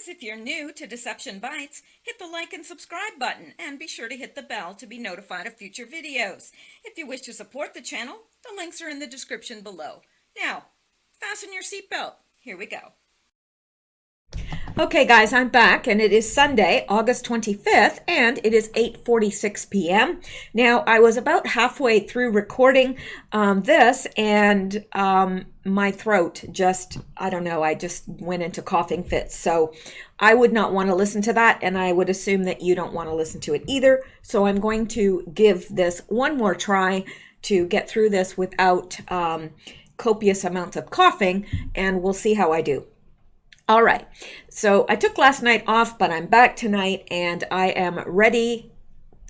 guys, if you're new to Deception Bytes, hit the like and subscribe button and be sure to hit the bell to be notified of future videos. If you wish to support the channel, the links are in the description below. Now, fasten your seatbelt. Here we go. Okay guys, I'm back and it is Sunday, August 25th, and it is 8:46 p.m. Now, I was about halfway through recording this and my throat just, I don't know, I just went into coughing fits. So I would not want to listen to that, and I would assume that you don't want to listen to it either. So I'm going to give this one more try to get through this without copious amounts of coughing, and we'll see how I do. All right, so I took last night off, but I'm back tonight and I am ready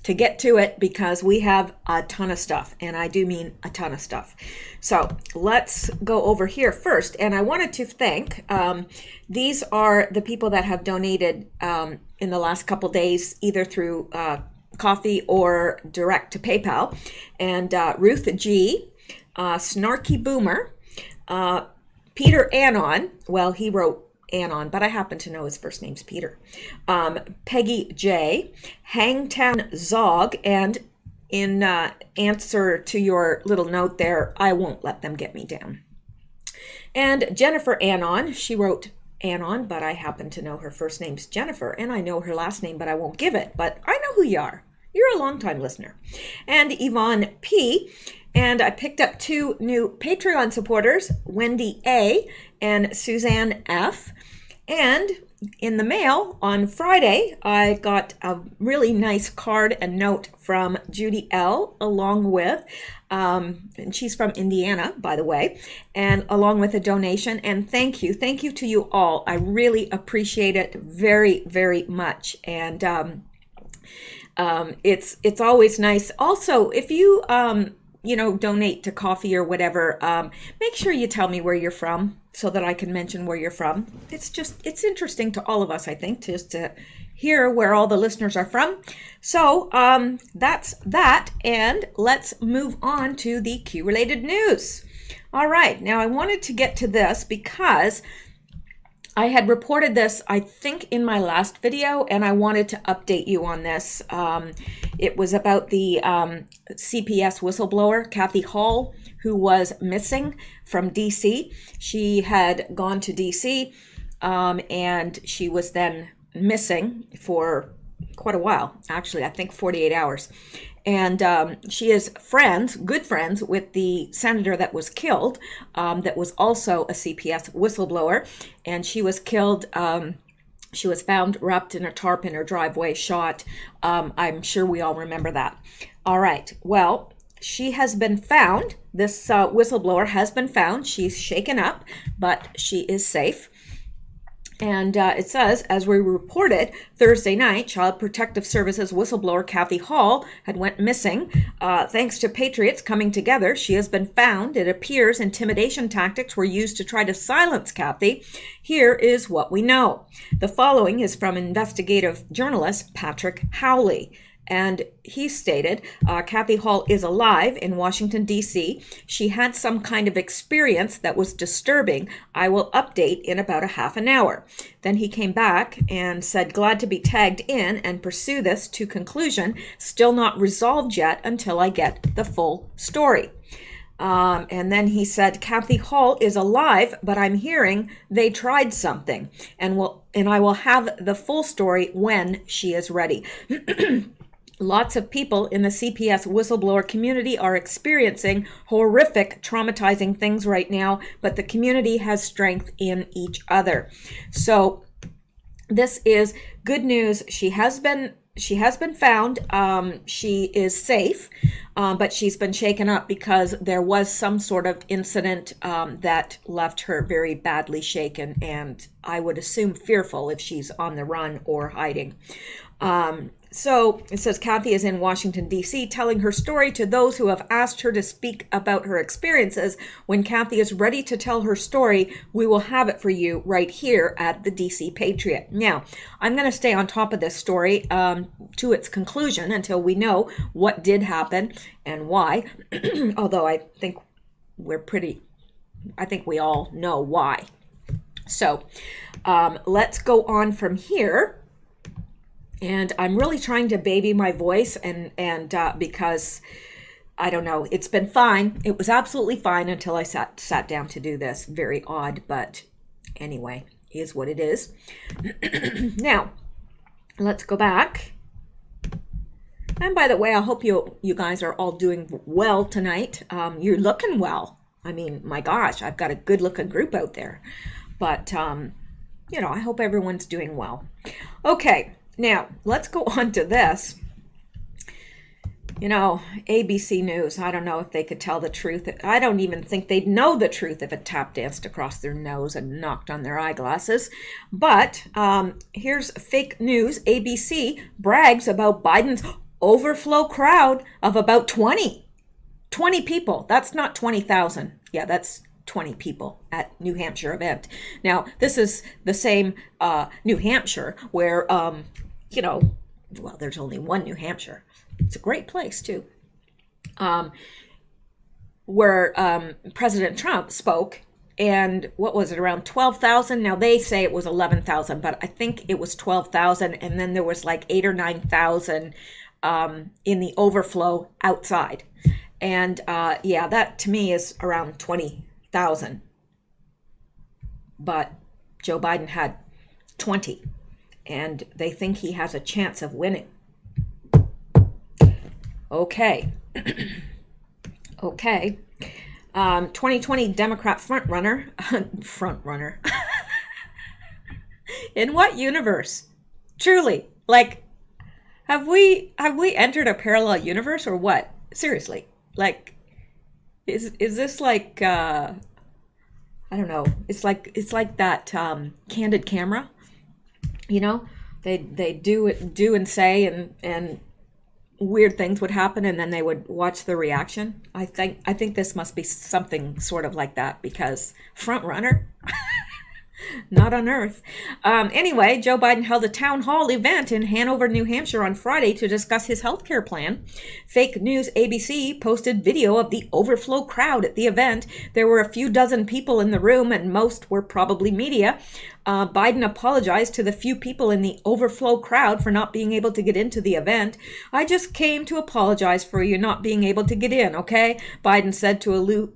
to get to it because we have a ton of stuff, and I do mean a ton of stuff. So let's go over here first, and I wanted to thank, these are the people that have donated in the last couple days, either through coffee or direct to PayPal, and Ruth G, Snarky Boomer, Peter Anon, well, he wrote Anon, but I happen to know his first name's Peter. Peggy J, Hangtown Zog, and in answer to your little note there, I won't let them get me down. And Jennifer Anon, she wrote Anon, but I happen to know her first name's Jennifer, and I know her last name, but I won't give it, but I know who you are. You're a longtime listener. And Yvonne P, and I picked up two new Patreon supporters, Wendy A and Suzanne F. And in the mail on Friday, I got a really nice card and note from Judy L, along with, and she's from Indiana, by the way, and along with a donation. And thank you to you all. I really appreciate it very, very much. And it's always nice. Also, if you donate to coffee or whatever, make sure you tell me where you're from so that I can mention where you're from. It's interesting to all of us, I think, just to hear where all the listeners are from. So that's that, and let's move on to the Q-related news. All right, now I wanted to get to this because I had reported this, I think, in my last video, and I wanted to update you on this. It was about the CPS whistleblower, Kathy Hall, who was missing from DC. She had gone to DC, and she was then missing for quite a while, actually, I think 48 hours. And she is good friends with the senator that was killed, that was also a CPS whistleblower, and she was killed. She was found wrapped in a tarp in her driveway, shot. I'm sure we all remember that. All right, well, she has been found. This whistleblower has been found. She's shaken up, but she is safe. And it says, as we reported Thursday night, Child Protective Services whistleblower Kathy Hall had went missing. Thanks to patriots coming together, she has been found. It appears intimidation tactics were used to try to silence Kathy. Here is what we know. The following is from investigative journalist Patrick Howley. And he stated, Kathy Hall is alive in Washington, D.C. She had some kind of experience that was disturbing. I will update in about a half an hour. Then he came back and said, glad to be tagged in and pursue this to conclusion. Still not resolved yet until I get the full story. And then he said, Kathy Hall is alive, but I'm hearing they tried something, and I will have the full story when she is ready. Lots of people in the CPS whistleblower community are experiencing horrific, traumatizing things right now, but the community has strength in each other. So this is good news. She has been found. She is safe, but she's been shaken up because there was some sort of incident that left her very badly shaken, and I would assume fearful if she's on the run or hiding. So it says Kathy is in Washington, D.C., telling her story to those who have asked her to speak about her experiences. When Kathy is ready to tell her story, we will have it for you right here at the D.C. Patriot. Now, I'm going to stay on top of this story to its conclusion until we know what did happen and why, although I think we all know why. So let's go on from here. And I'm really trying to baby my voice and because I don't know, it's been fine. It was absolutely fine until I sat down to do this. Very odd, but anyway, is what it is. Now, let's go back. And by the way, I hope you guys are all doing well tonight. You're looking well. I mean, my gosh, I've got a good looking group out there. But, you know, I hope everyone's doing well. Okay, now let's go on to this. You know, ABC News, I don't know if they could tell the truth. I don't even think they'd know the truth if it tap danced across their nose and knocked on their eyeglasses. But here's fake news. ABC brags about Biden's overflow crowd of about 20 people. That's not 20,000. Yeah, that's 20 people at New Hampshire event. Now, this is the same New Hampshire where, you know, well, there's only one New Hampshire. It's a great place, too, where President Trump spoke. And what was it, around 12,000? Now, they say it was 11,000, but I think it was 12,000. And then there was like 8,000 or 9,000 in the overflow outside. And yeah, that to me is around 20,000. But Joe Biden had 20. And they think he has a chance of winning. Okay. Okay. 2020 Democrat frontrunner. Frontrunner. In what universe? Truly. Like, have we entered a parallel universe or what? Seriously. Like, is this like I don't know. It's like that candid camera. You know? They do and say and weird things would happen and then they would watch the reaction. I think this must be something sort of like that because front runner, not on earth. Anyway, Joe Biden held a town hall event in Hanover, New Hampshire on Friday to discuss his health care plan. Fake News ABC posted video of the overflow crowd at the event. There were a few dozen people in the room and most were probably media. Biden apologized to the few people in the overflow crowd for not being able to get into the event. I just came to apologize for you not being able to get in, okay? Biden said to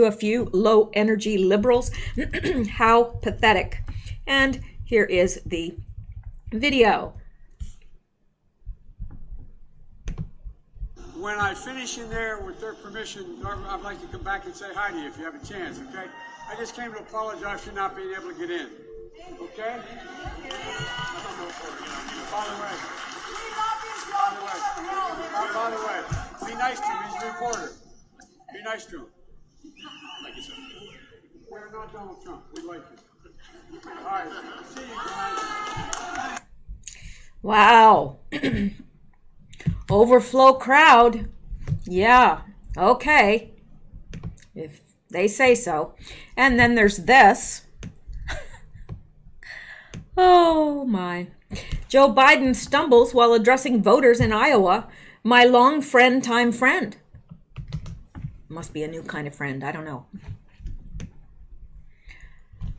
a few low-energy liberals. How pathetic. And here is the video. When I finish in there, with their permission, I'd like to come back and say hi to you if you have a chance, okay? I just came to apologize for not being able to get in. Okay? By the way, be nice to him. He's a reporter. Be nice to him. Thank you, sir. We're not Donald Trump. We like you. All right. See you guys. Wow. Overflow crowd. Yeah. Okay. If they say so. And then there's this. Oh, my. Joe Biden stumbles while addressing voters in Iowa. My long time friend. Must be a new kind of friend. I don't know.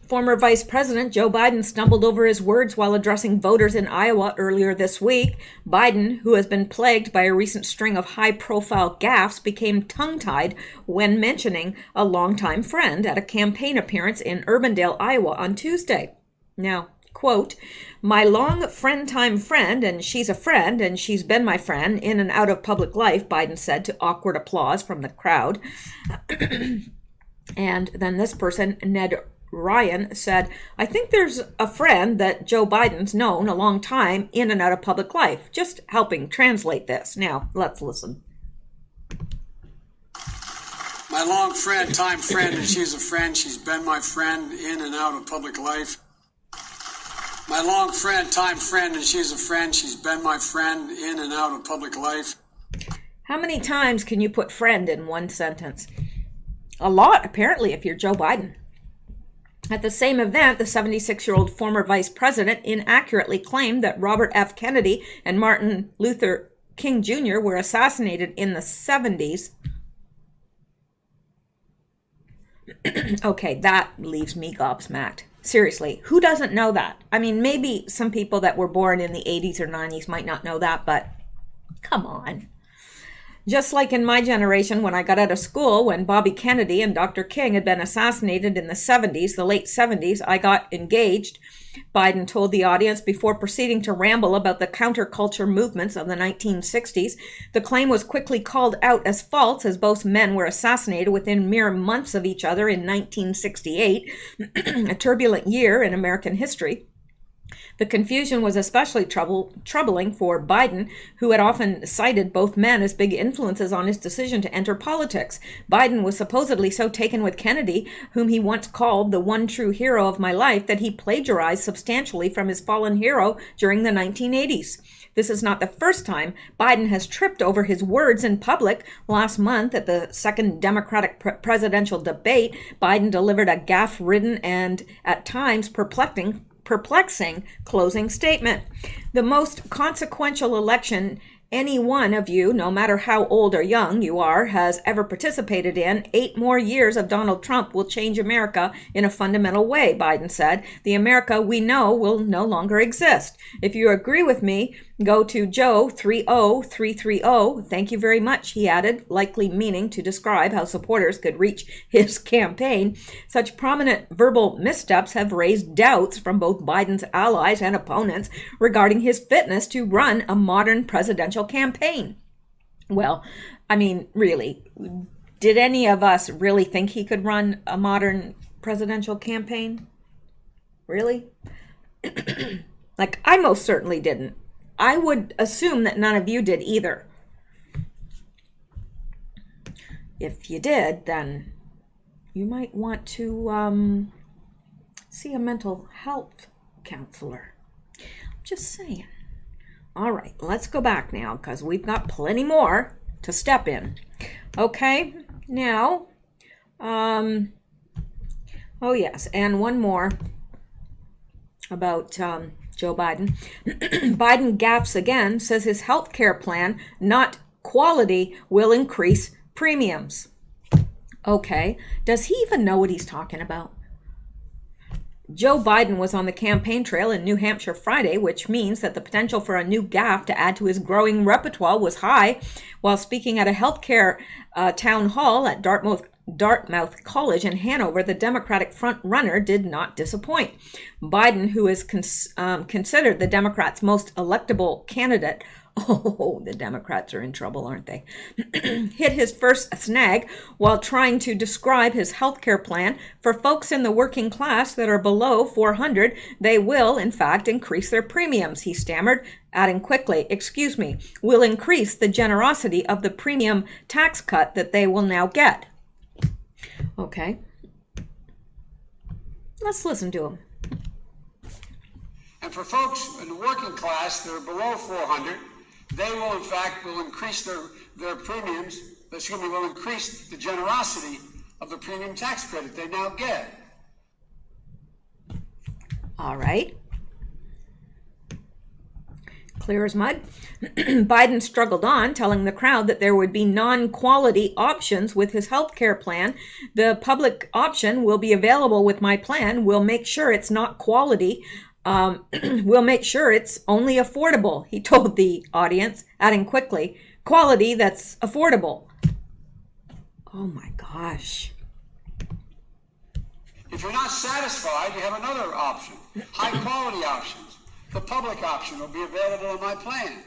Former Vice President Joe Biden stumbled over his words while addressing voters in Iowa earlier this week. Biden, who has been plagued by a recent string of high-profile gaffes, became tongue-tied when mentioning a longtime friend at a campaign appearance in Urbandale, Iowa on Tuesday. Now, quote, my long time friend, and she's a friend, and she's been my friend in and out of public life, Biden said to awkward applause from the crowd. And then this person, Ned Ryan, said, I think there's a friend that Joe Biden's known a long time in and out of public life. Just helping translate this. Now, let's listen. My long time friend, and she's a friend. She's been my friend in and out of public life. My long time friend, and she's a friend. She's been my friend in and out of public life. How many times can you put friend in one sentence? A lot, apparently, if you're Joe Biden. At the same event, the 76-year-old former vice president inaccurately claimed that Robert F. Kennedy and Martin Luther King Jr. were assassinated in the 70s. Okay, that leaves me gobsmacked. Seriously, who doesn't know that? I mean, maybe some people that were born in the 80s or 90s might not know that, but come on. Just like in my generation, when I got out of school, when Bobby Kennedy and Dr. King had been assassinated in the 70s, the late 70s, I got engaged, Biden told the audience before proceeding to ramble about the counterculture movements of the 1960s. The claim was quickly called out as false, as both men were assassinated within mere months of each other in 1968, a turbulent year in American history. The confusion was especially troubling for Biden, who had often cited both men as big influences on his decision to enter politics. Biden was supposedly so taken with Kennedy, whom he once called the one true hero of my life, that he plagiarized substantially from his fallen hero during the 1980s. This is not the first time Biden has tripped over his words in public. Last month, at the second Democratic presidential debate, Biden delivered a gaffe-ridden and, at times, perplexing closing statement. The most consequential election any one of you, no matter how old or young you are, has ever participated in. 8 more years of Donald Trump will change America in a fundamental way, Biden said. The America we know will no longer exist. If you agree with me, go to Joe 30330. Thank you very much, he added, likely meaning to describe how supporters could reach his campaign. Such prominent verbal missteps have raised doubts from both Biden's allies and opponents regarding his fitness to run a modern presidential campaign. Well, I mean, really, did any of us really think he could run a modern presidential campaign? Really? Like, I most certainly didn't. I would assume that none of you did either. If you did, then you might want to see a mental health counselor. Just saying. All right, let's go back now because we've got plenty more to step in. Okay, now, oh yes, and one more about Joe Biden. Biden gaffes again, says his health care plan, not quality, will increase premiums. Okay, does he even know what he's talking about? Joe Biden was on the campaign trail in New Hampshire Friday, which means that the potential for a new gaffe to add to his growing repertoire was high. While speaking at a healthcare town hall at Dartmouth College in Hanover, the Democratic front-runner did not disappoint. Biden, who is considered the Democrats' most electable candidate, oh, the Democrats are in trouble, aren't they? Hit his first snag while trying to describe his health care plan. For folks in the working class that are below 400, they will, in fact, increase their premiums, he stammered, adding quickly, excuse me, will increase the generosity of the premium tax cut that they will now get. Okay. Let's listen to him. And for folks in the working class that are below 400, they will, in fact, increase their premiums, will increase the generosity of the premium tax credit they now get. All right. Clear as mud. Biden struggled on, telling the crowd that there would be non-quality options with his health care plan. The public option will be available with my plan. We'll make sure it's not quality. We'll make sure it's only affordable, he told the audience, adding quickly, quality that's affordable. Oh my gosh. If you're not satisfied, you have another option, high quality options. The public option will be available in my plan.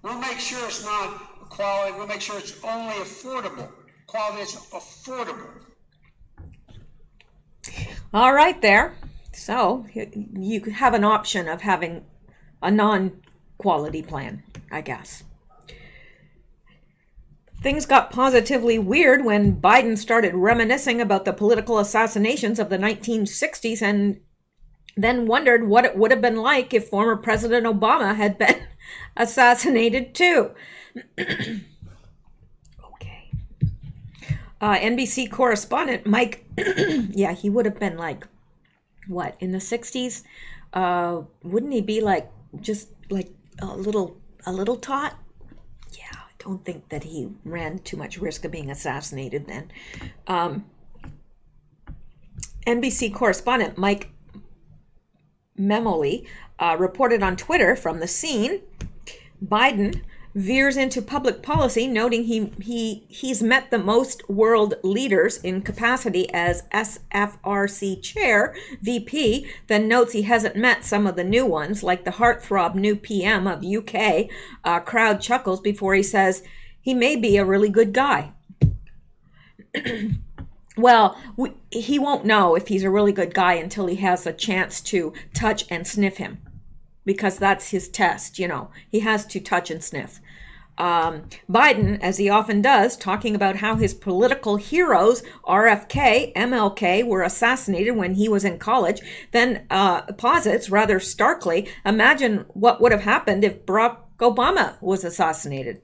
We'll make sure it's not quality, we'll make sure it's only affordable. Quality is affordable. All right there. So you could have an option of having a non-quality plan, I guess. Things got positively weird when Biden started reminiscing about the political assassinations of the 1960s and then wondered what it would have been like if former President Obama had been assassinated too. Okay. NBC correspondent Mike, yeah, he would have been like, what, in the 60s? Wouldn't he be like, just like a little tot? Yeah, I don't think that he ran too much risk of being assassinated then. NBC correspondent Mike Memoli reported on Twitter from the scene. Biden veers into public policy, noting he's met the most world leaders in capacity as SFRC chair, VP, then notes he hasn't met some of the new ones, like the heartthrob new PM of UK. Crowd chuckles before he says he may be a really good guy. Well, he won't know if he's a really good guy until he has a chance to touch and sniff him, because that's his test, He has to touch and sniff. Biden, as he often does, talking about how his political heroes, RFK, MLK, were assassinated when he was in college, then posits rather starkly, imagine what would have happened if Barack Obama was assassinated.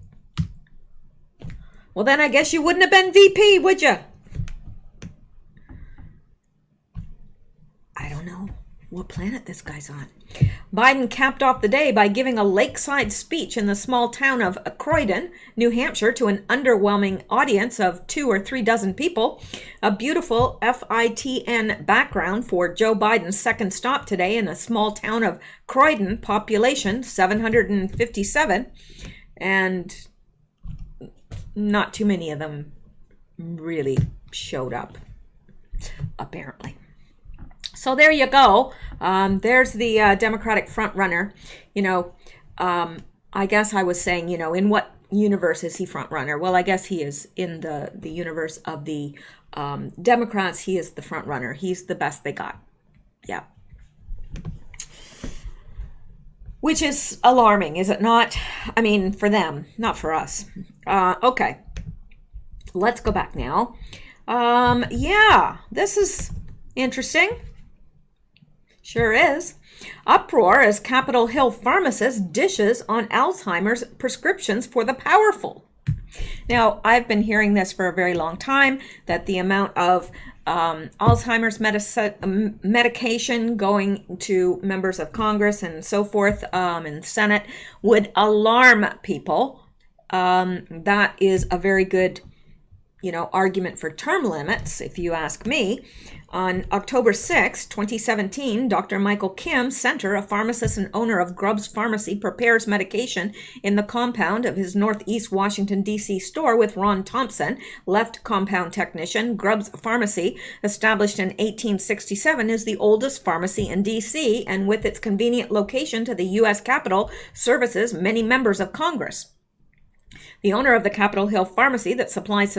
Well, then I guess you wouldn't have been VP, would you? I don't know what planet this guy's on. Biden capped off the day by giving a lakeside speech in the small town of Croydon, New Hampshire, to an underwhelming audience of 2 or 3 dozen people. A beautiful FITN background for Joe Biden's second stop today in a small town of Croydon, population 757, and not too many of them really showed up, apparently. So there you go. There's the Democratic frontrunner. I guess I was saying, in what universe is he frontrunner? Well, I guess he is in the universe of the Democrats. He is the frontrunner. He's the best they got. Yeah. Which is alarming, is it not? I mean, for them, not for us. Okay. Let's go back now. Yeah, this is interesting. Sure is. Uproar as Capitol Hill pharmacist dishes on Alzheimer's prescriptions for the powerful. Now, I've been hearing this for a very long time, that the amount of Alzheimer's medication going to members of Congress and so forth and the Senate would alarm people. That is a very good argument for term limits, if you ask me. On October 6, 2017, Dr. Michael Kim, Center, a pharmacist and owner of Grubbs Pharmacy, prepares medication in the compound of his Northeast Washington, D.C. store with Ron Thompson, left compound technician. Grubbs Pharmacy, established in 1867, is the oldest pharmacy in D.C., and with its convenient location to the U.S. Capitol, services many members of Congress. The owner of the Capitol Hill Pharmacy that supplies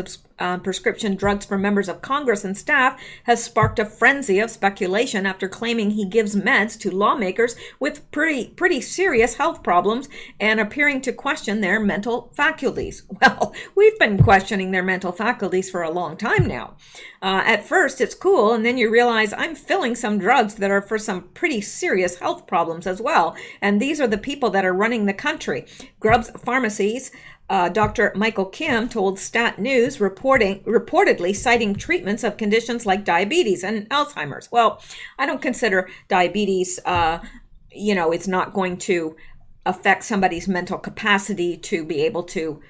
prescription drugs for members of Congress and staff has sparked a frenzy of speculation after claiming he gives meds to lawmakers with pretty serious health problems and appearing to question their mental faculties. Well, we've been questioning their mental faculties for a long time now. At first, it's cool, and then you realize I'm filling some drugs that are for some pretty serious health problems as well, and these are the people that are running the country. Grubbs Pharmacies Dr. Michael Kim told Stat News, reportedly citing treatments of conditions like diabetes and Alzheimer's. Well, I don't consider diabetes, it's not going to affect somebody's mental capacity to be able to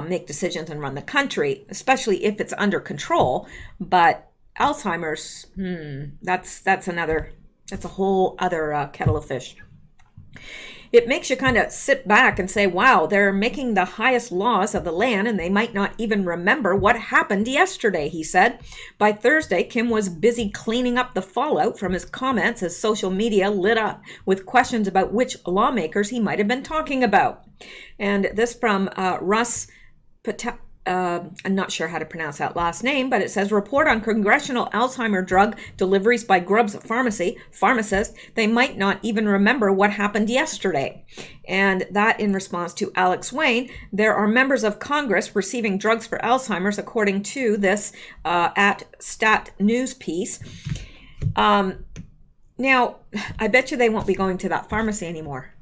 make decisions and run the country, especially if it's under control. But Alzheimer's, that's a whole other kettle of fish. It makes you kind of sit back and say, wow, they're making the highest laws of the land and they might not even remember what happened yesterday, he said. By Thursday, Kim was busy cleaning up the fallout from his comments as social media lit up with questions about which lawmakers he might have been talking about. And this from Russ Patel. I'm not sure how to pronounce that last name, but it says, report on congressional Alzheimer drug deliveries by Grubbs Pharmacy, pharmacist. They might not even remember what happened yesterday. And that in response to Alex Wayne, there are members of Congress receiving drugs for Alzheimer's, according to this at Stat News piece. Now, I bet you they won't be going to that pharmacy anymore.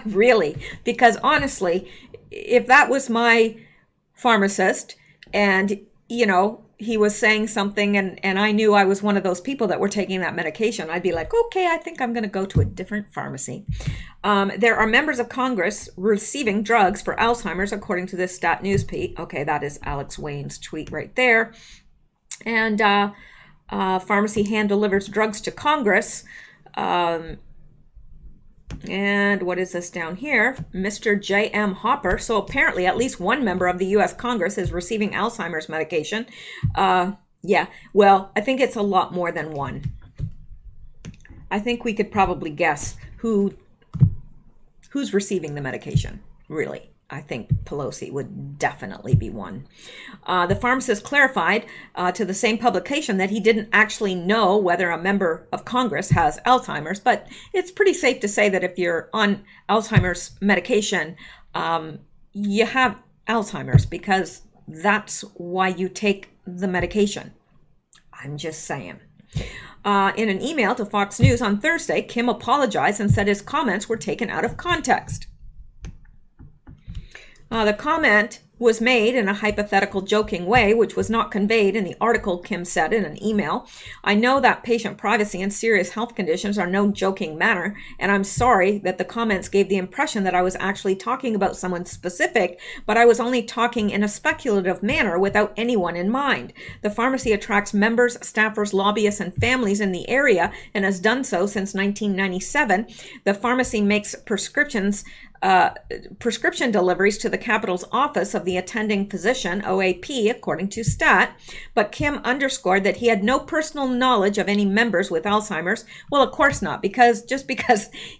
Really, because honestly, if that was my pharmacist and he was saying something and I knew I was one of those people that were taking that medication, I'd be like, okay, I think I'm going to go to a different pharmacy. There are members of Congress receiving drugs for Alzheimer's, according to this Stat News piece. Okay, that is Alex Wayne's tweet right there. And pharmacy hand delivers drugs to Congress. And what is this down here? Mr. J.M. Hopper. So apparently at least one member of the U.S. Congress is receiving Alzheimer's medication. Yeah, well, I think it's a lot more than one. I think we could probably guess who's receiving the medication, really. I think Pelosi would definitely be one. The pharmacist clarified to the same publication that he didn't actually know whether a member of Congress has Alzheimer's, but it's pretty safe to say that if you're on Alzheimer's medication, you have Alzheimer's because that's why you take the medication. I'm just saying. In an email to Fox News on Thursday, Kim apologized and said his comments were taken out of context. The comment was made in a hypothetical joking way, which was not conveyed in the article, Kim said in an email. I know that patient privacy and serious health conditions are no joking matter, and I'm sorry that the comments gave the impression that I was actually talking about someone specific, but I was only talking in a speculative manner without anyone in mind. The pharmacy attracts members, staffers, lobbyists, and families in the area and has done so since 1997. The pharmacy makes prescription deliveries to the Capitol's Office of the Attending Physician, OAP, according to STAT, but Kim underscored that he had no personal knowledge of any members with Alzheimer's. Well, of course not, because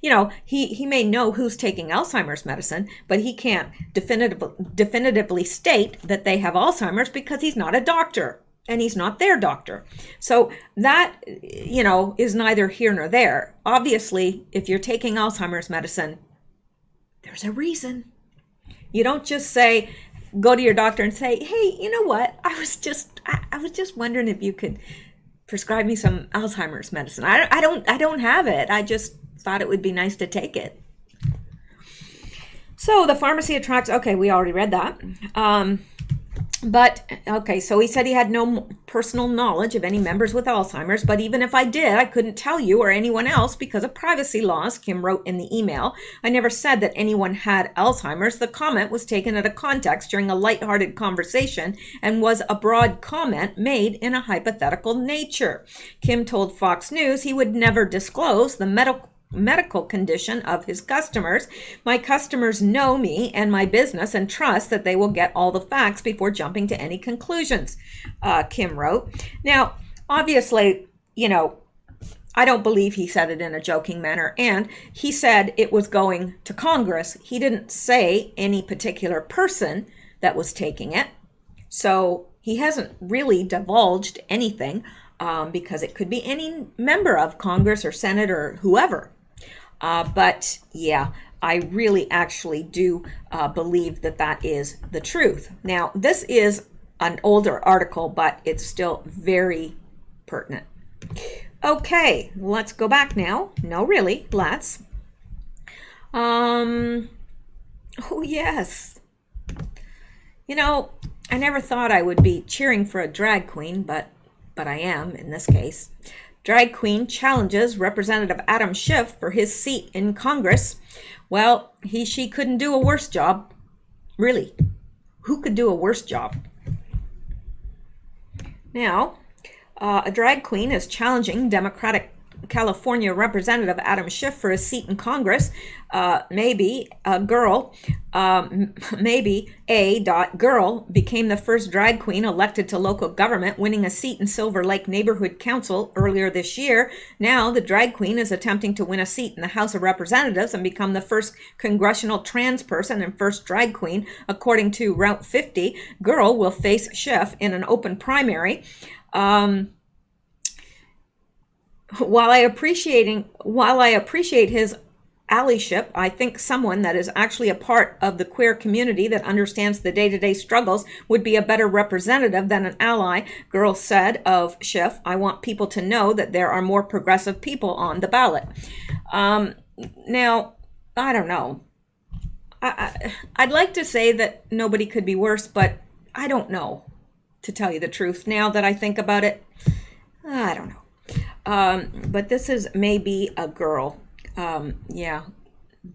he may know who's taking Alzheimer's medicine, but he can't definitively state that they have Alzheimer's because he's not a doctor. And he's not their doctor. So that, is neither here nor there. Obviously, if you're taking Alzheimer's medicine, there's a reason. You don't just go to your doctor and say, hey, you know what? I was just wondering if you could prescribe me some Alzheimer's medicine. I don't have it. I just thought it would be nice to take it. So the pharmacy attracts, okay, we already read that. So he said he had no personal knowledge of any members with Alzheimer's, but even if I did, I couldn't tell you or anyone else because of privacy laws, Kim wrote in the email. I never said that anyone had Alzheimer's. The comment was taken out of context during a lighthearted conversation and was a broad comment made in a hypothetical nature. Kim told Fox News he would never disclose the medical condition of his customers. My customers know me and my business and trust that they will get all the facts before jumping to any conclusions, Kim wrote. Now, obviously, I don't believe he said it in a joking manner, and he said it was going to Congress. He didn't say any particular person that was taking it, so he hasn't really divulged anything because it could be any member of Congress or Senate or whoever. But yeah, I really actually do believe that is the truth. Now, this is an older article, but it's still very pertinent. Okay, let's go back now. No, really, let's. Oh, yes. I never thought I would be cheering for a drag queen, but I am in this case. Drag queen challenges Representative Adam Schiff for his seat in Congress. Well, she couldn't do a worse job. Really, who could do a worse job? Now, a drag queen is challenging Democratic California Representative Adam Schiff for his seat in Congress. Maybe a girl became the first drag queen elected to local government, winning a seat in Silver Lake Neighborhood Council earlier this year. Now the drag queen is attempting to win a seat in the House of Representatives and become the first congressional trans person and first drag queen. According to Route 50, Girl will face Schiff in an open primary. While I appreciate his allyship, I think someone that is actually a part of the queer community that understands the day-to-day struggles would be a better representative than an ally, Girl said of Schiff. I want people to know that there are more progressive people on the ballot. Now, I don't know. I'd like to say that nobody could be worse, but I don't know, to tell you the truth. Now that I think about it, I don't know. But this is maybe a girl. Yeah,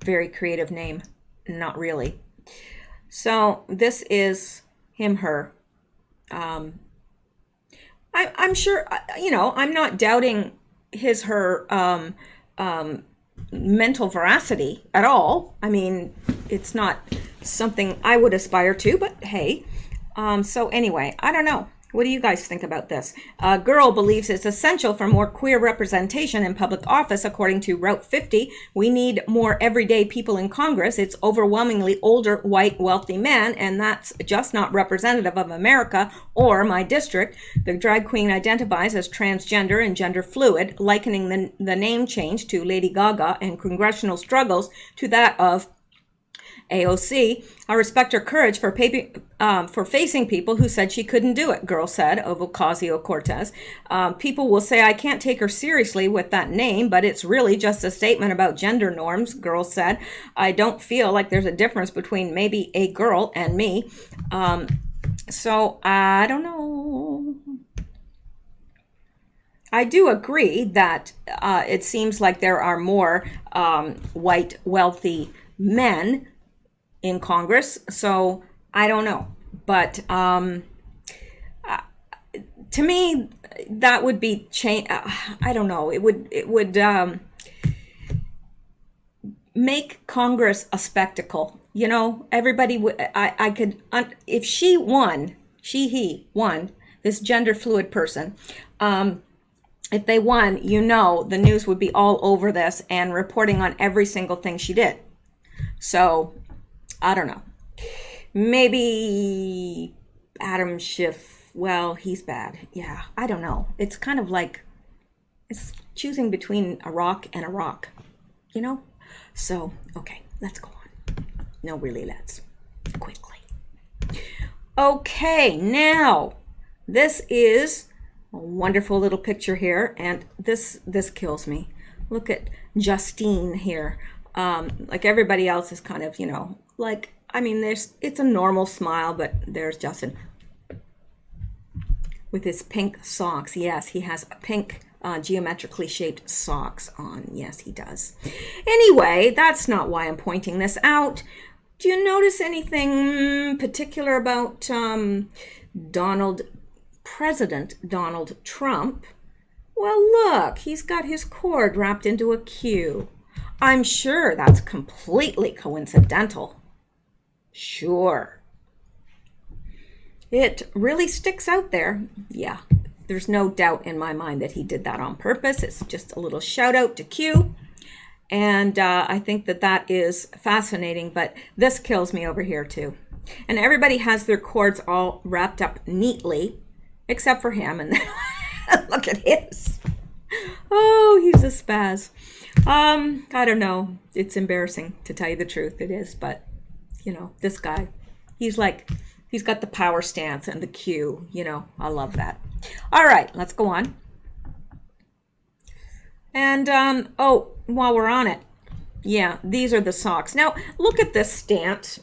very creative name. Not really. So this is him, her. I'm sure, I'm not doubting her mental veracity at all. I mean, it's not something I would aspire to, but hey. So anyway, I don't know. What do you guys think about this? A girl believes it's essential for more queer representation in public office. According to Route 50, we need more everyday people in Congress. It's overwhelmingly older, white, wealthy men, and that's just not representative of America or my district. The drag queen identifies as transgender and gender fluid, likening the name change to Lady Gaga and congressional struggles to that of AOC. I respect her courage for facing people who said she couldn't do it, girl said of Ocasio-Cortez. People will say I can't take her seriously with that name, but it's really just a statement about gender norms, girl said. I don't feel like there's a difference between maybe a girl and me. So I don't know. I do agree that it seems like there are more white, wealthy men in Congress, so I don't know, but to me that would be change. I don't know. It would make Congress a spectacle. You know, everybody would. I could if he won, this gender fluid person. If they won, you know, the news would be all over this and reporting on every single thing she did. So I don't know. Maybe Adam Schiff. Well, he's bad. Yeah, I don't know. It's kind of like it's choosing between a rock and a rock, you know? So, okay, let's go on. No, really, let's. Quickly. Okay, now, this is a wonderful little picture here, and this kills me. Look at Justine here. Like everybody else is kind of, you know, like, I mean, it's a normal smile, but there's Justin with his pink socks. Yes, he has a pink geometrically shaped socks on. Yes, he does. Anyway, that's not why I'm pointing this out. Do you notice anything particular about President Donald Trump? Well, look, he's got his cord wrapped into a Q. I'm sure that's completely coincidental. Sure. It really sticks out there. Yeah, there's no doubt in my mind that he did that on purpose. It's just a little shout out to Q. And I think that is fascinating, but this kills me over here too. And everybody has their cords all wrapped up neatly, except for him. And look at his. Oh, he's a spaz. I don't know. It's embarrassing to tell you the truth. It is, but you know, this guy, he's got the power stance and the Q, you know, I love that. All right, let's go on. And, oh, while we're on it, yeah, these are the socks. Now, look at this stance.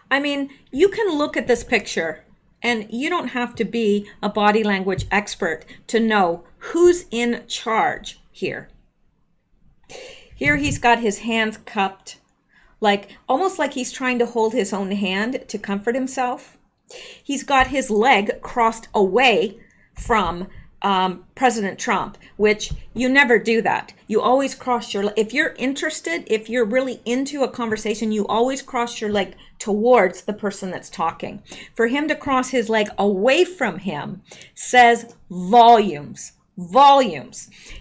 I mean, you can look at this picture and you don't have to be a body language expert to know who's in charge here. Here he's got his hands cupped, like almost like he's trying to hold his own hand to comfort himself. He's got his leg crossed away from President Trump, which you never do that. You always cross your leg. If you're interested, if you're really into a conversation, you always cross your leg towards the person that's talking. For him to cross his leg away from him says volumes.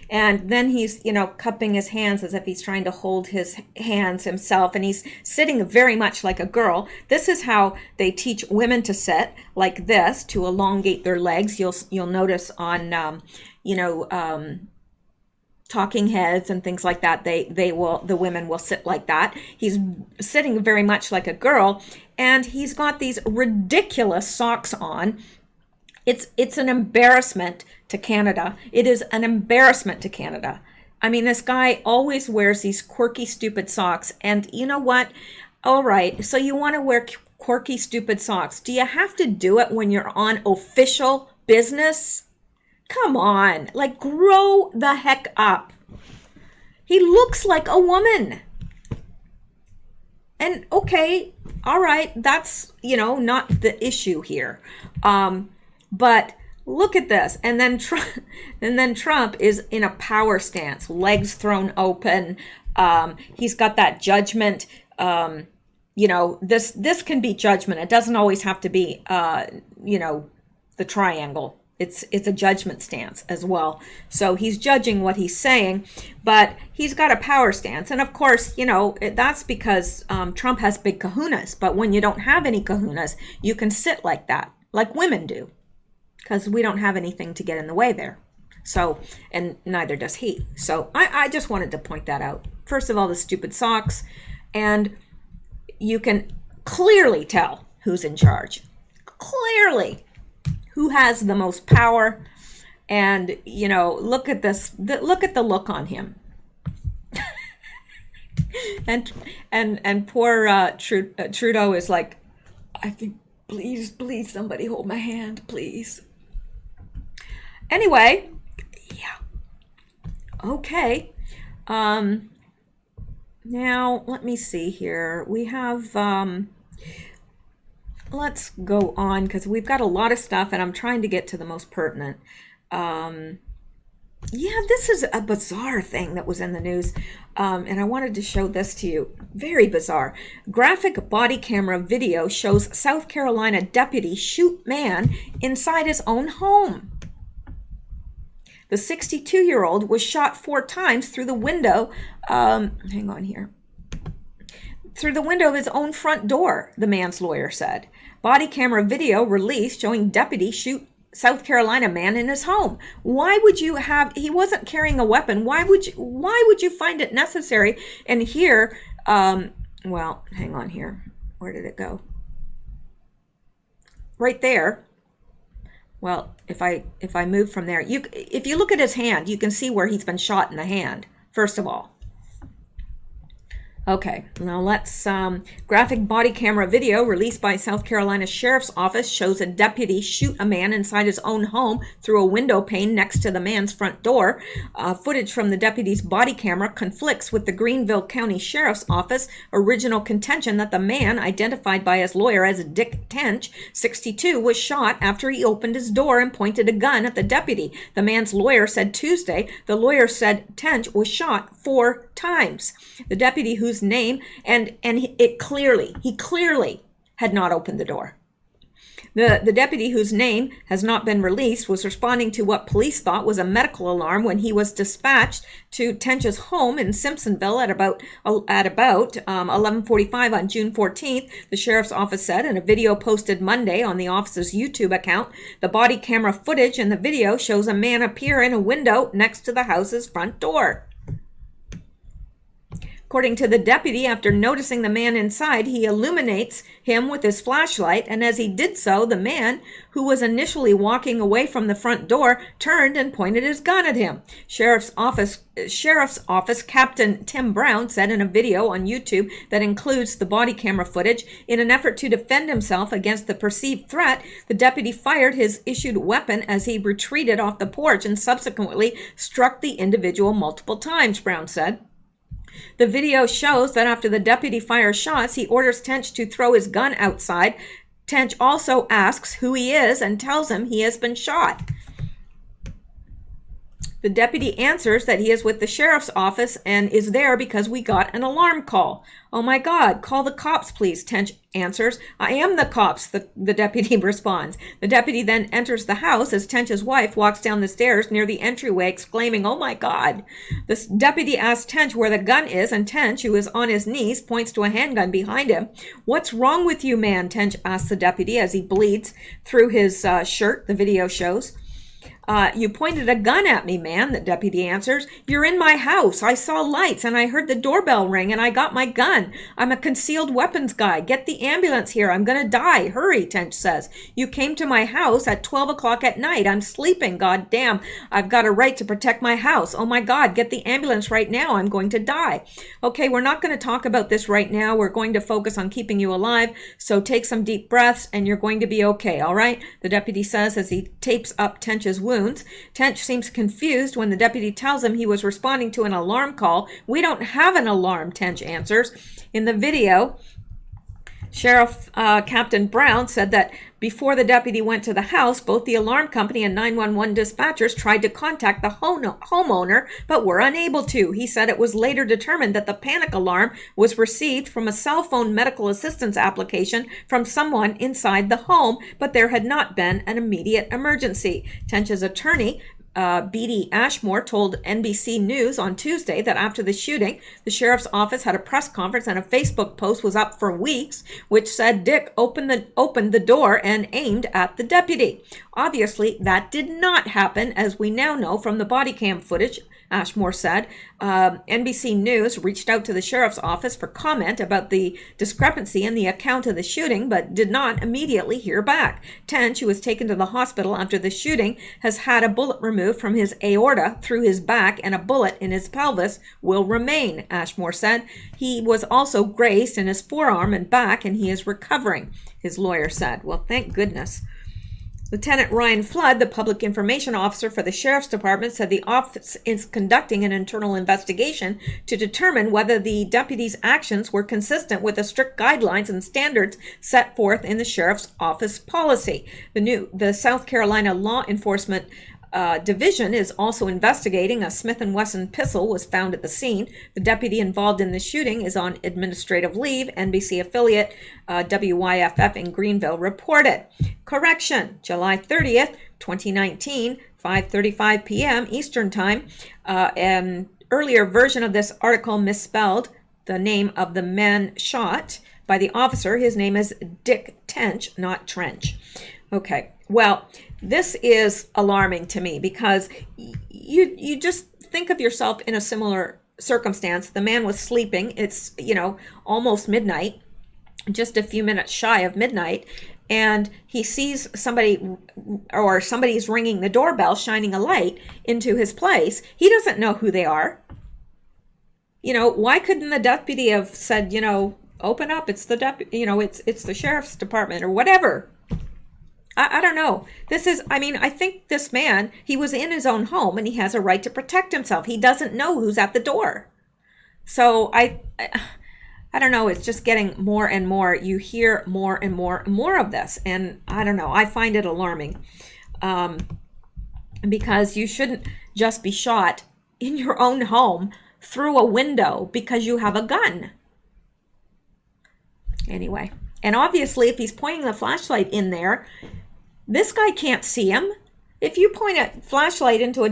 And then he's, you know, cupping his hands as if he's trying to hold his hands himself, and he's sitting very much like a girl. This is how they teach women to sit, like this, to elongate their legs. You'll notice on talking heads and things like that, the women will sit like that. He's sitting very much like a girl, and he's got these ridiculous socks on. It's an embarrassment to Canada. It is an embarrassment to Canada. I mean, this guy always wears these quirky, stupid socks. And you know what? All right, so you want to wear quirky, stupid socks. Do you have to do it when you're on official business? Come on, like, grow the heck up. He looks like a woman. And okay, all right, that's, you know, not the issue here. But Look at this. And then Trump is in a power stance, legs thrown open. He's got that judgment. You know, this can be judgment. It doesn't always have to be, you know, the triangle. It's a judgment stance as well. So he's judging what he's saying, but he's got a power stance. And of course, you know, that's because Trump has big kahunas. But when you don't have any kahunas, you can sit like that, like women do, because we don't have anything to get in the way there. So, and neither does he. So I just wanted to point that out. First of all, the stupid socks. And you can clearly tell who's in charge. Clearly. Who has the most power. And, you know, look at this. Look at the look on him. and poor Trudeau is like, I think, please, somebody hold my hand, please. Anyway, yeah. Okay. Now, let me see here. We have, let's go on because we've got a lot of stuff and I'm trying to get to the most pertinent. Yeah, this is a bizarre thing that was in the news. And I wanted to show this to you. Very bizarre. Graphic body camera video shows South Carolina deputy shoot man inside his own home. The 62-year-old was shot 4 times through the window. Hang on here. Through the window of his own front door, the man's lawyer said. Body camera video released showing deputy shoot South Carolina man in his home. Why would you have, he wasn't carrying a weapon. Why would you find it necessary? And here, well, hang on here. Where did it go? Right there. Well, if I move from there, if you look at his hand, you can see where he's been shot in the hand, first of all. Okay, now let's, graphic body camera video released by South Carolina Sheriff's Office shows a deputy shoot a man inside his own home through a window pane next to the man's front door. Footage from the deputy's body camera conflicts with the Greenville County Sheriff's Office original contention that the man, identified by his lawyer as Dick Tench, 62, was shot after he opened his door and pointed a gun at the deputy. The man's lawyer said Tuesday. The lawyer said Tench was shot 4 times. The deputy, whose name, and he clearly had not opened the door. The deputy, whose name has not been released, was responding to what police thought was a medical alarm when he was dispatched to Tench's home in Simpsonville at about 11:45 on June 14th. The sheriff's office said in a video posted Monday on the office's YouTube account. The body camera footage in the video shows a man appear in a window next to the house's front door. According to the deputy, after noticing the man inside, he illuminates him with his flashlight, and as he did so, the man, who was initially walking away from the front door, turned and pointed his gun at him. Sheriff's Office Captain Tim Brown said in a video on YouTube that includes the body camera footage, in an effort to defend himself against the perceived threat, the deputy fired his issued weapon as he retreated off the porch and subsequently struck the individual multiple times, Brown said. The video shows that after the deputy fires shots, he orders Tench to throw his gun outside. Tench also asks who he is and tells him he has been shot. The deputy answers that he is with the sheriff's office and is there because we got an alarm call. Oh my God, call the cops, please, Tench answers. I am the cops, the deputy responds. The deputy then enters the house as Tench's wife walks down the stairs near the entryway, exclaiming, oh my God. The deputy asks Tench where the gun is, and Tench, who is on his knees, points to a handgun behind him. What's wrong with you, man? Tench asks the deputy as he bleeds through his shirt, the video shows. You pointed a gun at me, man, the deputy answers. You're in my house. I saw lights and I heard the doorbell ring and I got my gun. I'm a concealed weapons guy. Get the ambulance here. I'm going to die. Hurry, Tench says. You came to my house at 12 o'clock at night. I'm sleeping. God damn. I've got a right to protect my house. Oh my God, get the ambulance right now. I'm going to die. Okay, we're not going to talk about this right now. We're going to focus on keeping you alive. So take some deep breaths and you're going to be okay, all right? The deputy says as he tapes up Tench's wounds. Tench seems confused when the deputy tells him he was responding to an alarm call. We don't have an alarm, Tench answers. In the video, Sheriff Captain Brown said that before the deputy went to the house, both the alarm company and 911 dispatchers tried to contact the homeowner, but were unable to. He said it was later determined that the panic alarm was received from a cell phone medical assistance application from someone inside the home, but there had not been an immediate emergency. Tench's attorney, Beatty Ashmore, told NBC News on Tuesday that after the shooting, the sheriff's office had a press conference and a Facebook post was up for weeks, which said Dick opened the door and aimed at the deputy. Obviously, that did not happen, as we now know from the body cam footage, Ashmore said. NBC News reached out to the sheriff's office for comment about the discrepancy in the account of the shooting, but did not immediately hear back. Tench, who was taken to the hospital after the shooting, has had a bullet removed from his aorta through his back, and a bullet in his pelvis will remain, Ashmore said. He was also grazed in his forearm and back, and he is recovering, his lawyer said. Well, thank goodness. Lieutenant Ryan Flood, the public information officer for the Sheriff's Department, said the office is conducting an internal investigation to determine whether the deputy's actions were consistent with the strict guidelines and standards set forth in the Sheriff's Office policy. The South Carolina Law Enforcement Division is also investigating. A Smith & Wesson pistol was found at the scene. The deputy involved in the shooting is on administrative leave, NBC affiliate WYFF in Greenville reported. Correction, July 30th, 2019, 5:35 p.m. Eastern Time. An earlier version of this article misspelled the name of the man shot by the officer. His name is Dick Tench, not Trench. Okay, well, this is alarming to me because you just think of yourself in a similar circumstance. The man was sleeping. It's, almost midnight, just a few minutes shy of midnight, and he sees somebody's ringing the doorbell, shining a light into his place. He doesn't know who they are. Why couldn't the deputy have said, open up, it's the deputy, it's the sheriff's department or whatever? I don't know. I think this man, he was in his own home and he has a right to protect himself. He doesn't know who's at the door. So I don't know. It's just getting more and more. You hear more and more of this. And I don't know. I find it alarming because you shouldn't just be shot in your own home through a window because you have a gun. Anyway. And obviously, if he's pointing the flashlight in there, this guy can't see him. If you point a flashlight into a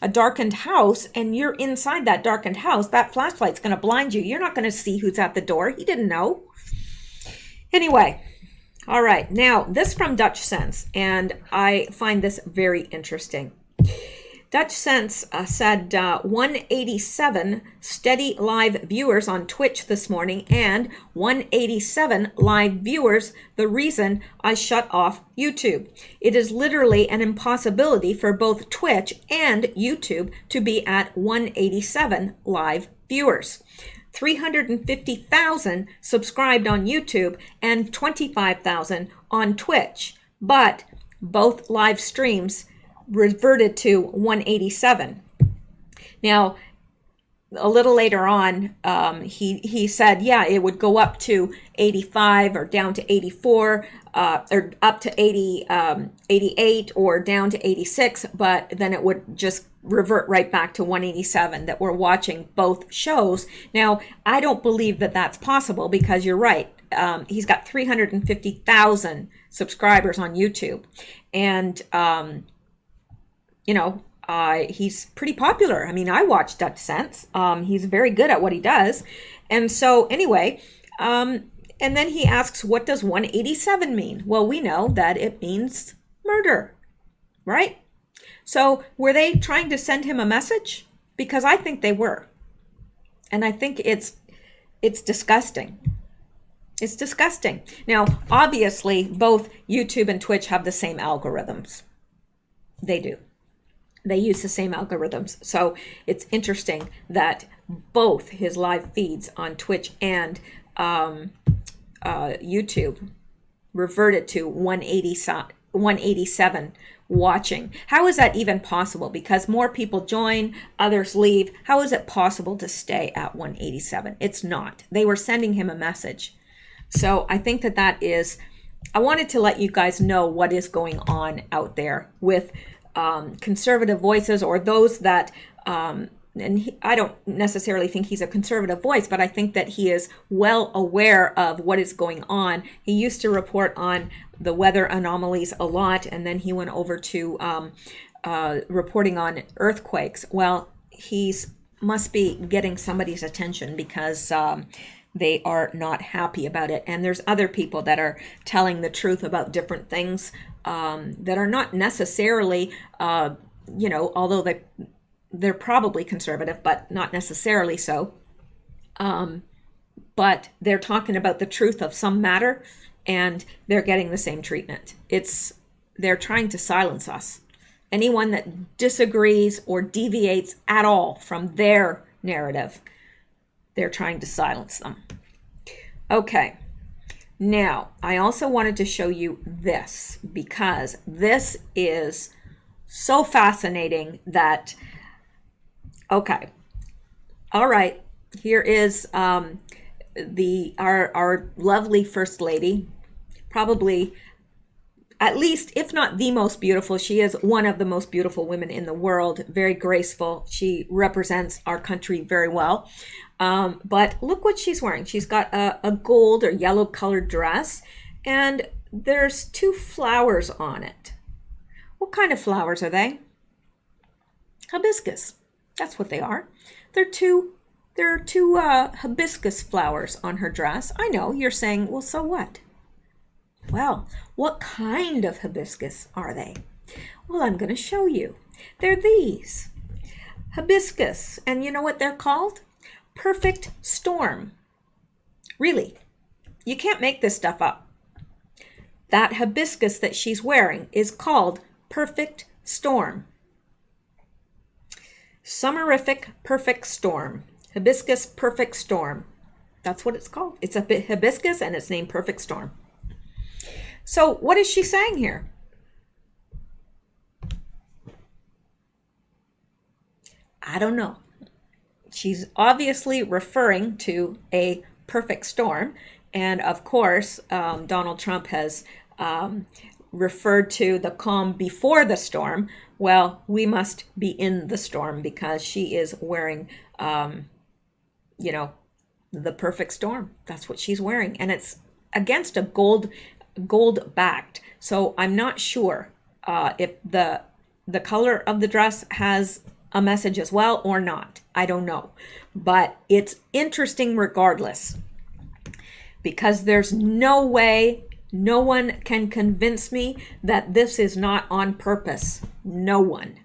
darkened house and you're inside that darkened house, that flashlight's going to blind you. You're not going to see who's at the door. He didn't know. Anyway, all right. Now, this from Dutch Sense, and I find this very interesting. Dutch Sense said 187 steady live viewers on Twitch this morning and 187 live viewers the reason I shut off YouTube. It is literally an impossibility for both Twitch and YouTube to be at 187 live viewers. 350,000 subscribed on YouTube and 25,000 on Twitch, but both live streams reverted to 187. Now, a little later on, he said, yeah, it would go up to 85 or down to 84, or up to 88 or down to 86, but then it would just revert right back to 187, that we're watching both shows. Now, I don't believe that that's possible because you're right. He's got 350,000 subscribers on YouTube. And, he's pretty popular. I mean, I watch Dutch Sense. He's very good at what he does. And so anyway, and then he asks, what does 187 mean? Well, we know that it means murder, right? So were they trying to send him a message? Because I think they were. And I think it's disgusting. It's disgusting. Now, obviously, both YouTube and Twitch have the same algorithms. They do. They use the same algorithms. So it's interesting that both his live feeds on Twitch and YouTube reverted to 187 watching. How is that even possible? Because more people join, others leave. How is it possible to stay at 187? It's not. They were sending him a message. So I think that that is, I wanted to let you guys know what is going on out there with conservative voices, or those that, I don't necessarily think he's a conservative voice, but I think that he is well aware of what is going on. He used to report on the weather anomalies a lot, and then he went over to reporting on earthquakes. Well, he's must be getting somebody's attention, because they are not happy about it. And there's other people that are telling the truth about different things that are not necessarily, although they're probably conservative, but not necessarily so. But they're talking about the truth of some matter, and they're getting the same treatment. They're trying to silence us. Anyone that disagrees or deviates at all from their narrative, they're trying to silence them. Okay. Now, I also wanted to show you this, because this is so fascinating that, okay. All right. Here is our lovely First Lady, probably, at least, if not the most beautiful. She is one of the most beautiful women in the world, very graceful. She represents our country very well. But look what she's wearing. She's got a gold or yellow colored dress, and there's 2 flowers on it. What kind of flowers are they? Hibiscus. That's what they are. There are two hibiscus flowers on her dress. I know, you're saying, well, so what? Well, what kind of hibiscus are they? Well, I'm going to show you. They're these. Hibiscus. And you know what they're called? Perfect Storm. Really. You can't make this stuff up. That hibiscus that she's wearing is called Perfect Storm. Summerific Perfect Storm. Hibiscus Perfect Storm. That's what it's called. It's a hibiscus, and it's named Perfect Storm. So what is she saying here? I don't know. She's obviously referring to a perfect storm. And of course, Donald Trump has referred to the calm before the storm. Well, we must be in the storm, because she is wearing, the perfect storm. That's what she's wearing. And it's against a gold backed. So I'm not sure if the color of the dress has a message as well or not. I don't know. But it's interesting regardless, because there's no way, no one can convince me that this is not on purpose. No one.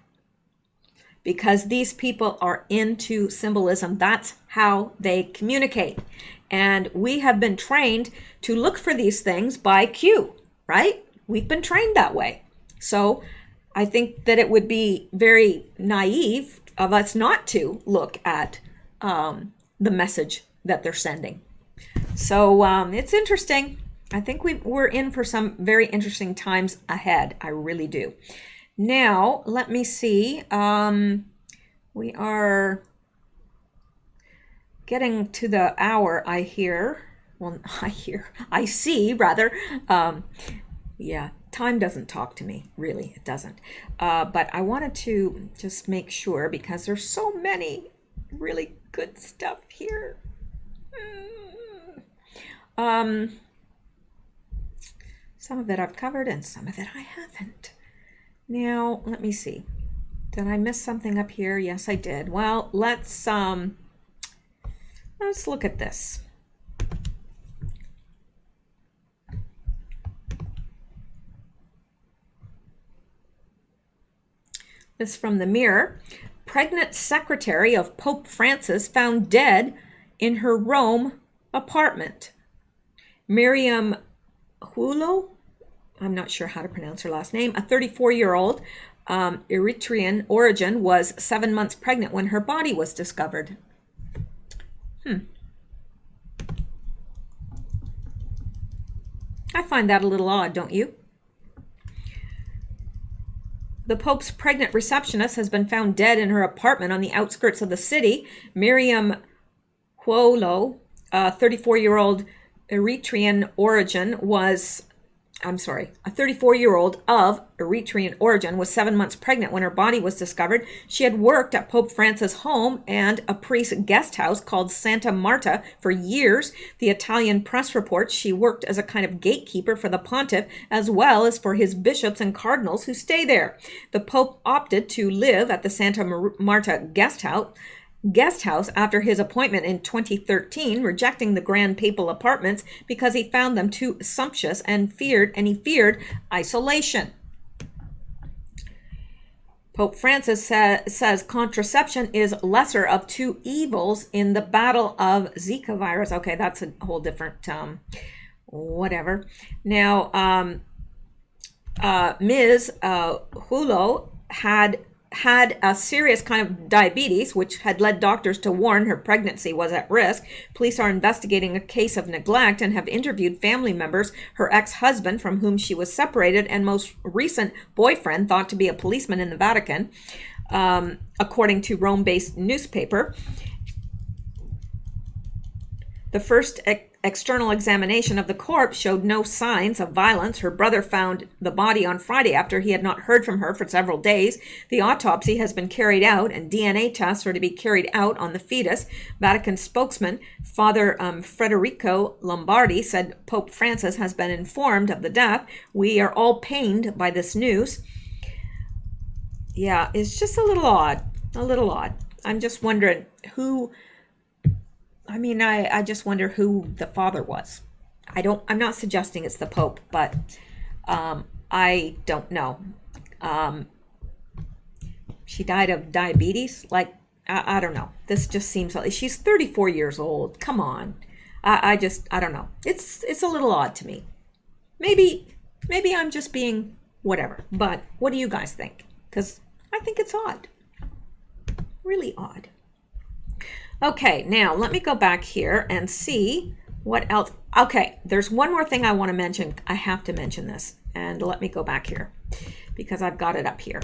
Because these people are into symbolism. That's how they communicate. And we have been trained to look for these things by cue, right? We've been trained that way. So I think that it would be very naive of us not to look at the message that they're sending. So it's interesting. I think we're in for some very interesting times ahead. I really do. Now, let me see. We are getting to the hour, I hear. Well, I see, rather. Yeah, time doesn't talk to me, really, it doesn't. But I wanted to just make sure, because there's so many really good stuff here. Some of it I've covered, and some of it I haven't. Now, let me see. Did I miss something up here? Yes, I did. Well, let's look at this. This from the Mirror. Pregnant secretary of Pope Francis found dead in her Rome apartment. Miriam Hulo, I'm not sure how to pronounce her last name, a 34-year-old Eritrean origin, was 7 months pregnant when her body was discovered. I find that a little odd, don't you? The Pope's pregnant receptionist has been found dead in her apartment on the outskirts of the city. Miriam Huolo, a 34-year-old Eritrean origin was, a 34-year-old of Eritrean origin was 7 months pregnant when her body was discovered. She had worked at Pope Francis' home and a priest's guest house called Santa Marta for years. The Italian press reports she worked as a kind of gatekeeper for the pontiff as well as for his bishops and cardinals who stay there. The Pope opted to live at the Santa Marta guest house after his appointment in 2013, rejecting the grand papal apartments because he found them too sumptuous and he feared isolation. Pope Francis says contraception is lesser of two evils in the battle of Zika virus. Okay, that's a whole different whatever. Now, Ms. Hulo had a serious kind of diabetes, which had led doctors to warn her pregnancy was at risk. Police are investigating a case of neglect and have interviewed family members, her ex-husband from whom she was separated, and most recent boyfriend, thought to be a policeman in the Vatican, according to Rome-based newspaper. The first external examination of the corpse showed no signs of violence. Her brother found the body on Friday after he had not heard from her for several days. The autopsy has been carried out and DNA tests are to be carried out on the fetus. Vatican spokesman Father Federico Lombardi said Pope Francis has been informed of the death. We are all pained by this news. Yeah, it's just a little odd. I'm just wondering who... I just wonder who the father was. I'm not suggesting it's the Pope, but I don't know. She died of diabetes. I don't know. This just seems like she's 34 years old. Come on. I don't know. It's a little odd to me. Maybe I'm just being whatever. But what do you guys think? Because I think it's odd. Really odd. Okay, now let me go back here and see what else. Okay, there's one more thing I want to mention. I have to mention this, and let me go back here because I've got it up here.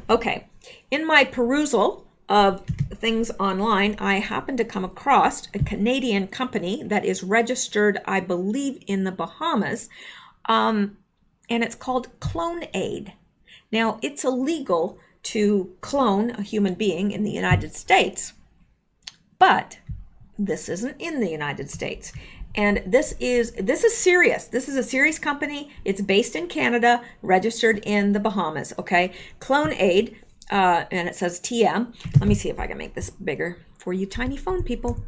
Okay, in my perusal of things online, I happened to come across a Canadian company that is registered, I believe, in the Bahamas, and it's called CloneAid. Now, it's illegal to clone a human being in the United States. But this isn't in the United States. And this is serious. This is a serious company. It's based in Canada, registered in the Bahamas, okay? CloneAid, and it says TM. Let me see if I can make this bigger for you tiny phone people.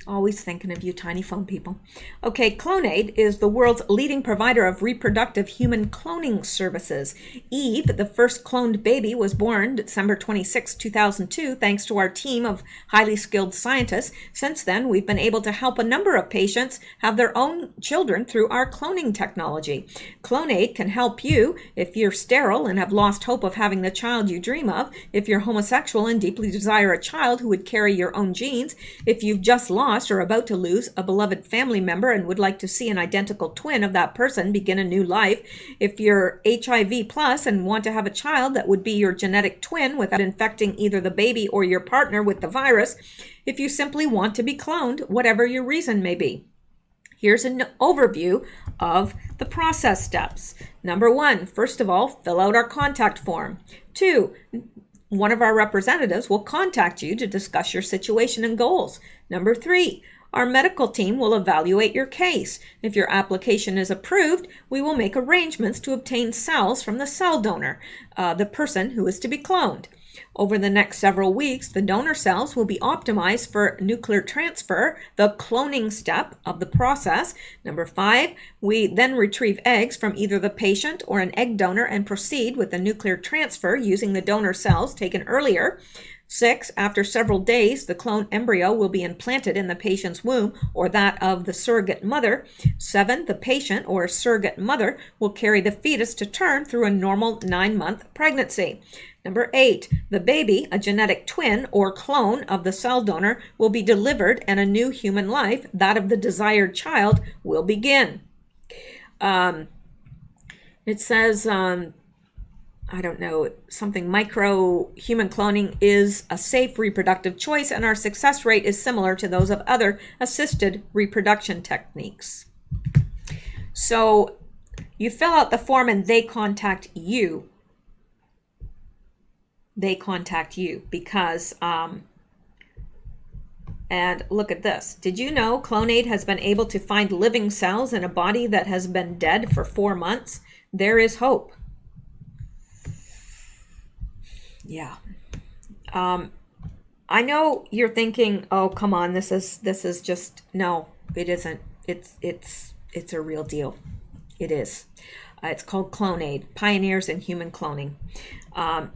Always thinking of you tiny phone people. Okay, CloneAid is the world's leading provider of reproductive human cloning services. Eve, the first cloned baby, was born December 26, 2002, thanks to our team of highly skilled scientists. Since then, we've been able to help a number of patients have their own children through our cloning technology. CloneAid can help you if you're sterile and have lost hope of having the child you dream of, if you're homosexual and deeply desire a child who would carry your own genes, if you've just lost or about to lose a beloved family member and would like to see an identical twin of that person begin a new life, if you're HIV plus and want to have a child that would be your genetic twin without infecting either the baby or your partner with the virus, if you simply want to be cloned, whatever your reason may be. Here's an overview of the process steps. Number 1, first of all, fill out our contact form. 2, one of our representatives will contact you to discuss your situation and goals. Number 3, our medical team will evaluate your case. If your application is approved, we will make arrangements to obtain cells from the cell donor, the person who is to be cloned. Over the next several weeks, the donor cells will be optimized for nuclear transfer, the cloning step of the process. Number 5, we then retrieve eggs from either the patient or an egg donor and proceed with the nuclear transfer using the donor cells taken earlier. 6, after several days, the clone embryo will be implanted in the patient's womb or that of the surrogate mother. 7, the patient or surrogate mother will carry the fetus to term through a normal 9-month pregnancy. Number 8, the baby, a genetic twin or clone of the cell donor, will be delivered and a new human life, that of the desired child, will begin. It says, I don't know, something micro human cloning is a safe reproductive choice, and our success rate is similar to those of other assisted reproduction techniques. So you fill out the form and they contact you. They contact you because, and look at this. Did you know Clonaid has been able to find living cells in a body that has been dead for 4 months? There is hope. Yeah. I know you're thinking, oh, come on, this is just, no, it isn't. It's a real deal. It is. It's called Clonaid, Pioneers in Human Cloning.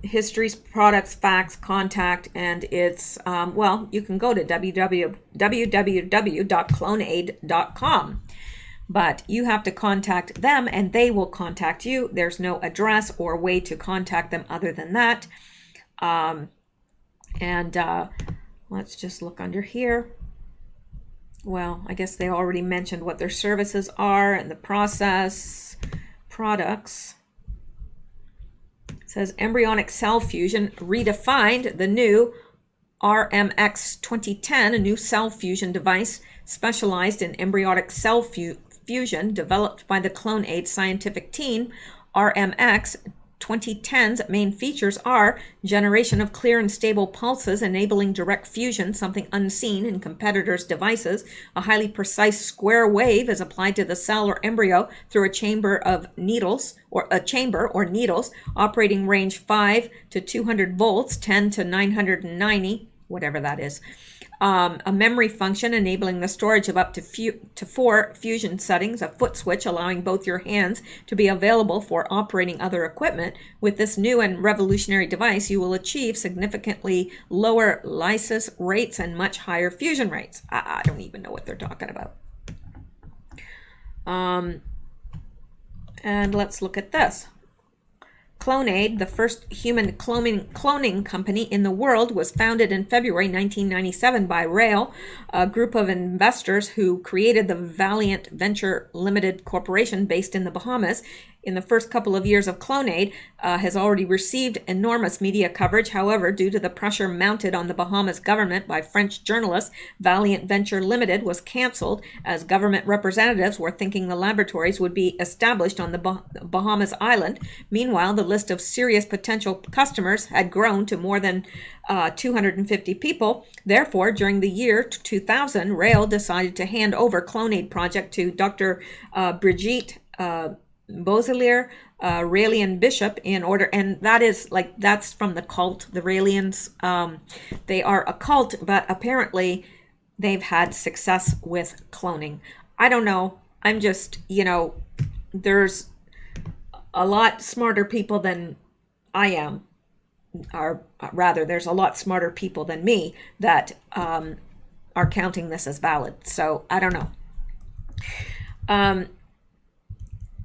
Histories, products, facts, contact, and it's, well, you can go to www.clonaid.com. But you have to contact them and they will contact you. There's no address or way to contact them other than that. Let's just look under here. Well, I guess they already mentioned what their services are and the process, products. It says embryonic cell fusion redefined, the new RMX 2010, a new cell fusion device specialized in embryonic cell fusion developed by the Clonaid scientific team. RMX 2010's main features are generation of clear and stable pulses enabling direct fusion, something unseen in competitors' devices. A highly precise square wave is applied to the cell or embryo through a chamber or needles, operating range 5 to 200 volts, 10 to 990, whatever that is. A memory function enabling the storage of up to 4 fusion settings, a foot switch allowing both your hands to be available for operating other equipment. With this new and revolutionary device, you will achieve significantly lower lysis rates and much higher fusion rates. I don't even know what they're talking about. And let's look at this. Clonaid, the first human cloning company in the world, was founded in February 1997 by Rail, a group of investors who created the Valiant Venture Limited Corporation based in the Bahamas. In the first couple of years of Clonaid, has already received enormous media coverage. However, due to the pressure mounted on the Bahamas government by French journalists, Valiant Venture Limited was canceled as government representatives were thinking the laboratories would be established on the Bahamas island. Meanwhile, the list of serious potential customers had grown to more than 250 people. Therefore, during the year 2000, Rail decided to hand over Clonaid project to Dr. Brigitte Boselier, Raelian bishop, in order, and that's from the cult, the Raelians. They are a cult, but apparently they've had success with cloning. I don't know. I'm just, there's a lot smarter people than I am, or rather, there's a lot smarter people than me that are counting this as valid. So I don't know.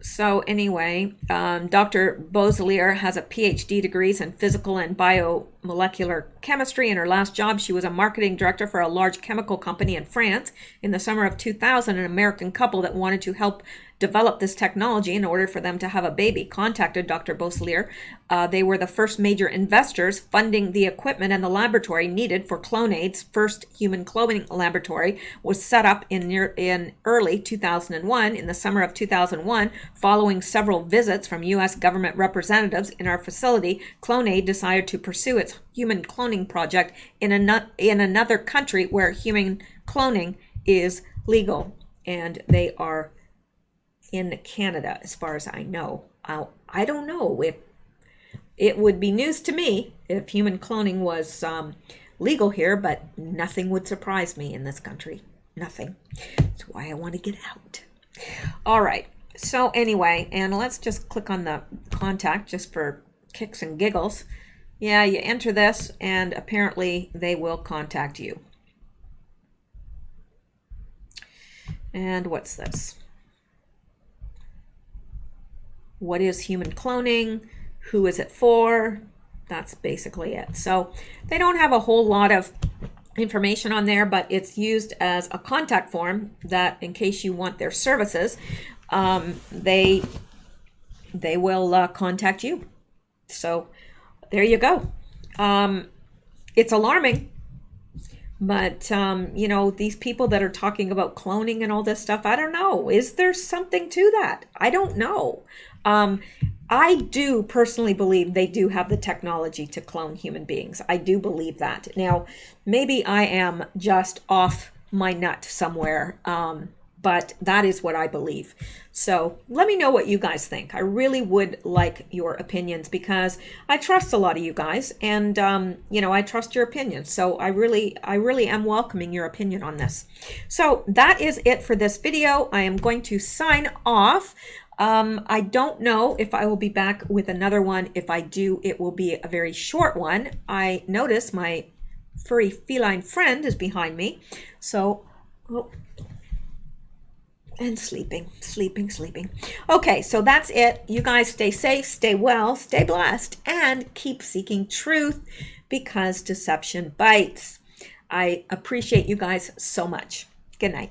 So anyway, Dr. Boselier has a PhD degrees in physical and biomolecular chemistry. In her last job, she was a marketing director for a large chemical company in France. In the summer of 2000, an American couple that wanted to help develop this technology in order for them to have a baby contacted Dr. Boselier. They were the first major investors funding the equipment, and the laboratory needed for Clonaid's first human cloning laboratory was set up in early 2001. In the summer of 2001, following several visits from U.S. government representatives in our facility, Clonaid decided to pursue its human cloning project in another country where human cloning is legal, and they are in Canada, as far as I know. I don't know if it would be news to me if human cloning was legal here, but nothing would surprise me in this country. Nothing. That's why I want to get out. All right. So anyway, and let's just click on the contact just for kicks and giggles. Yeah, you enter this, and apparently they will contact you. And what's this? What is human cloning? Who is it for? That's basically it. So they don't have a whole lot of information on there, but it's used as a contact form that in case you want their services, they will contact you. So there you go. It's alarming. But, you know, these people that are talking about cloning and all this stuff, I don't know. Is there something to that? I don't know. I do personally believe they do have the technology to clone human beings. I do believe that. Now, maybe I am just off my nut somewhere, but that is what I believe. So let me know what you guys think. I really would like your opinions because I trust a lot of you guys, and you know, I trust your opinions. So I really am welcoming your opinion on this. So that is it for this video. I am going to sign off. I don't know if I will be back with another one. If I do, it will be a very short one. I notice my furry feline friend is behind me. So, oh, and sleeping. Okay, so that's it. You guys stay safe, stay well, stay blessed, and keep seeking truth because deception bites. I appreciate you guys so much. Good night.